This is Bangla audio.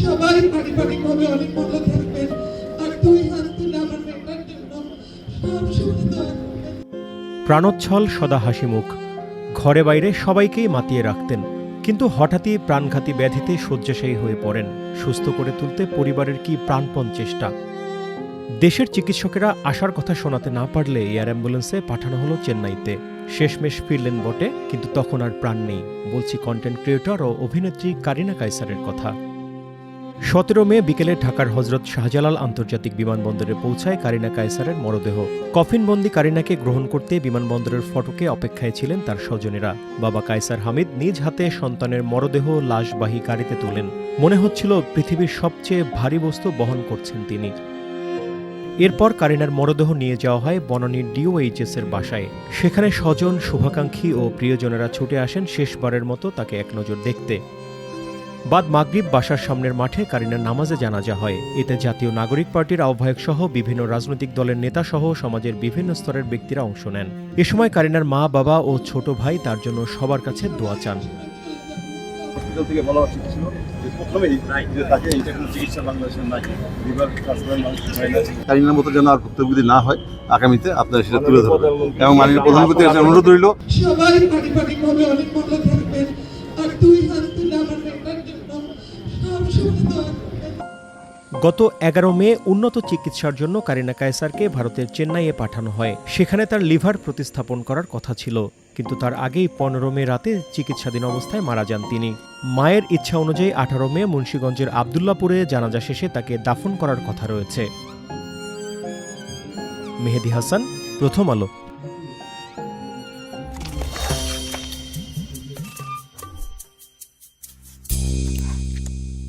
সবাই পারিবারিকভাবে অনেক ভালো থাকবেন। আর 2 হাত তুলে আমার মেয়েটার জন্য সবসময় দোয়া করবেন। প্রাণোচ্ছল সদা হাসিমুখ, ঘরে বাইরে সবাইকেই মাতিয়ে রাখতেন। কিন্তু হঠাৎই প্রাণঘাতী ব্যাধিতে শয্যাশায়ী হয়ে পড়েন। সুস্থ করে তুলতে পরিবারের কি প্রাণপণ চেষ্টা। দেশের চিকিৎসকেরা আসার কথা শোনাতে না পারলে এয়ার অ্যাম্বুলেন্সে পাঠানো হলো চেন্নাইতে। শেষমেশ ফিরলেন বটে, কিন্তু তখন আর প্রাণ নেই। বলছি কন্টেন্ট ক্রিয়েটর ও অভিনেত্রী কারিনা কায়সারের কথা। 17 মে বিকেলে ঢাকার হজরত শাহজালাল আন্তর্জাতিক বিমানবন্দরে পৌঁছায় কারিনা কায়সারের মরদেহ। কফিনবন্দি কারিনাকে গ্রহণ করতে বিমানবন্দরের ফটকে অপেক্ষায় ছিলেন তার স্বজনেরা। বাবা কায়সার হামিদ নিজ হাতে সন্তানের মরদেহ লাশবাহী গাড়িতে তোলেন। মনে হচ্ছিল পৃথিবীর সবচেয়ে ভারী বস্তু বহন করছেন তিনি। এরপর কারিনার মরদেহ নিয়ে যাওয়া হয় বনানীর DOHS এর বাসায়। সেখানে স্বজন, শুভাকাঙ্ক্ষী ও প্রিয়জনেরা ছুটে আসেন শেষবারের মতো তাকে এক নজর দেখতে। বাদ মাগরিব বাসার সামনের মাঠে কারিনার নামাজে জানাজা হয়। এতে জাতীয় নাগরিক পার্টির আহ্বায়ক সহ বিভিন্ন রাজনৈতিক দলের নেতা সহ সমাজের বিভিন্ন স্তরের ব্যক্তিরা অংশ নেন। এ সময় কারিনার মা, বাবা ও ছোট ভাই তার জন্য সবার কাছে দোয়া চান। হসপিটাল থেকে বলা উচিত ছিল যে প্রথমেই যে তাকে এটা কোনো চিকিৎসা বাংলাদেশের নাই, লিভার ট্রান্সপ্লান্ট মানুষ হয় না। কারিনার মতো যেন আর ভুক্তভোগী না হয়, আগামীতে আপনারা সেটা তুলে ধরবেন এবং মাননীয় প্রধানমন্ত্রীর কাছে অনুরোধ রইল সবাই পারিবারিকভাবে অনেক ভালো থাকবেন। আর 2 হাত তুলে আমার মেয়েটার জন্য সবসময় দোয়া করবেন। গত 11 মে উন্নত চিকিৎসার জন্য কারিনা কায়সারকে ভারতের চেন্নাইয়ে পাঠানো হয়। সেখানে তার লিভার প্রতিস্থাপন করার কথা ছিল, কিন্তু তার আগেই 15 মে রাতে চিকিৎসাধীন অবস্থায় মারা যান তিনি। মায়ের ইচ্ছা অনুযায়ী 18 মে মুন্সিগঞ্জের আবদুল্লাপুরে জানাজা শেষে তাকে দাফন করার কথা রয়েছে। মেহেদী হাসান, প্রথম আলো।